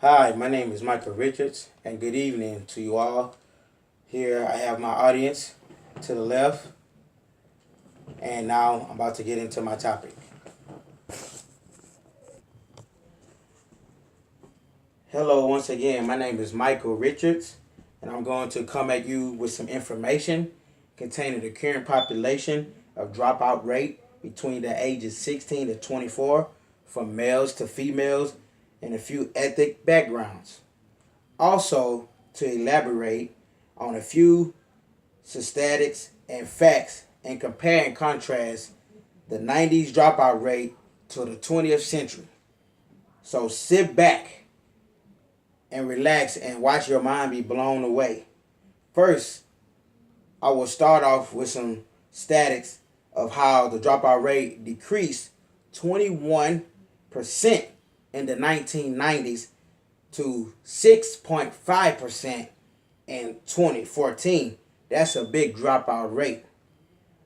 Hi, my name is Michael Richards, and good evening to you all. Here I have my audience to the left, and now I'm about to get into my topic. Hello, once again, my name is Michael Richards, and I'm going to come at you with some information containing the current population of dropout rate between the ages 16 to 24, from males to females, and a few ethnic backgrounds. Also, to elaborate on a few statistics and facts and compare and contrast the 90s dropout rate to the 20th century. So sit back and relax and watch your mind be blown away. First, I will start off with some statistics of how the dropout rate decreased 21% in the 1990s to 6.5% in 2014. That's a big dropout rate,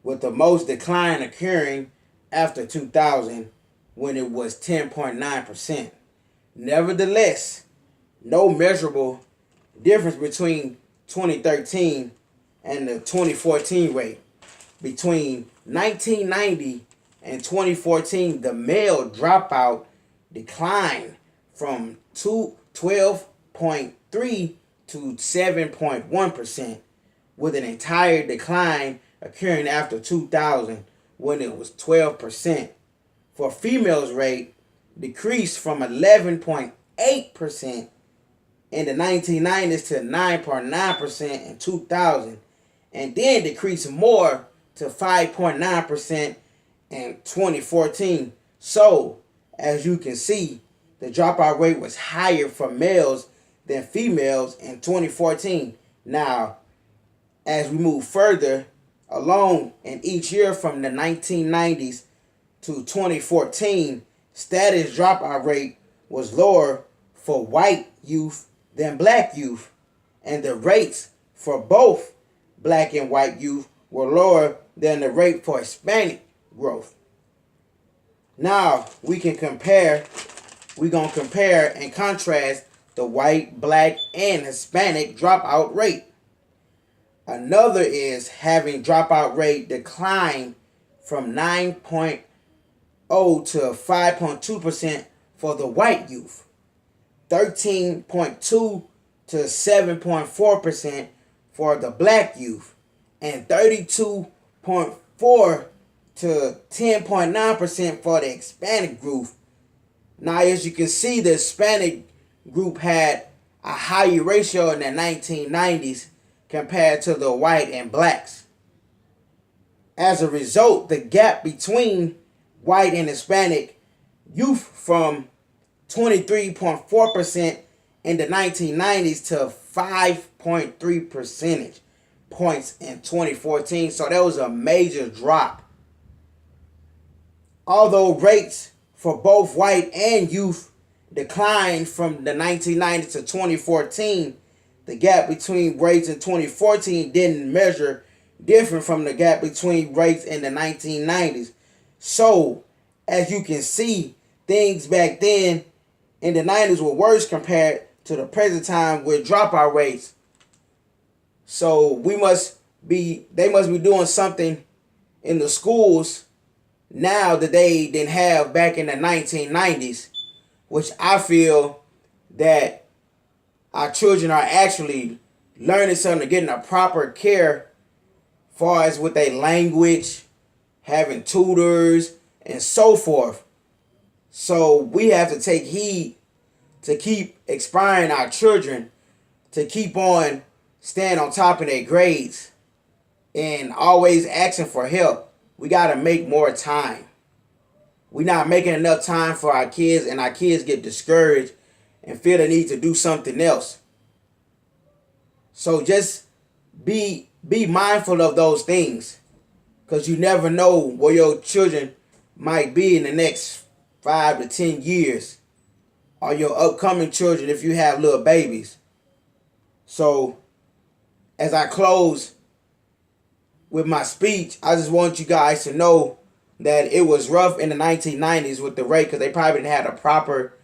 with the most decline occurring after 2000 when it was 10.9%. Nevertheless, no measurable difference between 2013 and the 2014 rate. Between 1990 and 2014, the male dropout declined from 12.3 to 7.1%, with an entire decline occurring after 2000 when it was 12%. For females rate decreased from 11.8% in the 1990s to 9.9% in 2000, and then decreased more to 5.9% in 2014. So, as you can see, the dropout rate was higher for males than females in 2014. Now, as we move further along in each year from the 1990s to 2014, status dropout rate was lower for white youth than black youth, and the rates for both black and white youth were lower than the rate for Hispanic growth. Now we're gonna compare and contrast the white, black, and Hispanic dropout rate. Another is having dropout rate decline from 9.0 to 5.2% for the white youth, 13.2 to 7.4% for the black youth, and 32.4 to 10.9% for the Hispanic group. Now, as you can see, the Hispanic group had a higher ratio in the 1990s compared to the white and blacks. As a result, the gap between white and Hispanic youth from 23.4% in the 1990s to 5.3 percentage points in 2014. So that was a major drop. Although rates for both white and youth declined from the 1990s to 2014, the gap between rates in 2014 didn't measure different from the gap between rates in the 1990s. So, as you can see, things back then in the 90s were worse compared to the present time with dropout rates. So they must be doing something in the schools now that they didn't have back in the 1990s, which I feel that our children are actually learning something, getting a proper care as far as with their language, having tutors, and so forth. So we have to take heed to keep inspiring our children to keep on staying on top of their grades and always asking for help. We got to make more time. We're not making enough time for our kids, and our kids get discouraged and feel the need to do something else. So just be mindful of those things, because you never know where your children might be in the next 5 to 10 years, or your upcoming children if you have little babies. So as I close with my speech, I just want you guys to know that it was rough in the 1990s with the rate, because they probably didn't have a proper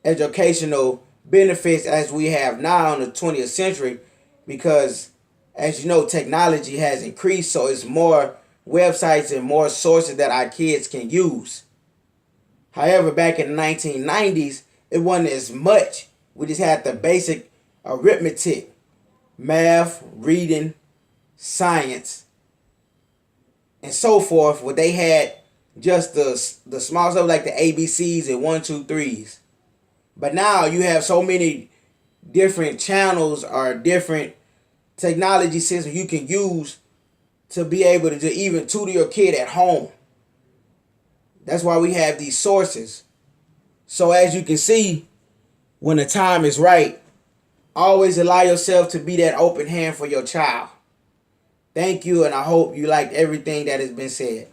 educational benefits as we have now in the 20th century, because as you know, technology has increased, so it's more websites and more sources that our kids can use. However, back in the 1990s, it wasn't as much. We just had the basic arithmetic, math, reading, science, and so forth, where they had just the small stuff like the ABCs and 1, 2, 3s. But now you have so many different channels or different technology systems you can use to be able to even tutor your kid at home. That's why we have these sources. So as you can see, when the time is right, always allow yourself to be that open hand for your child. Thank you, and I hope you liked everything that has been said.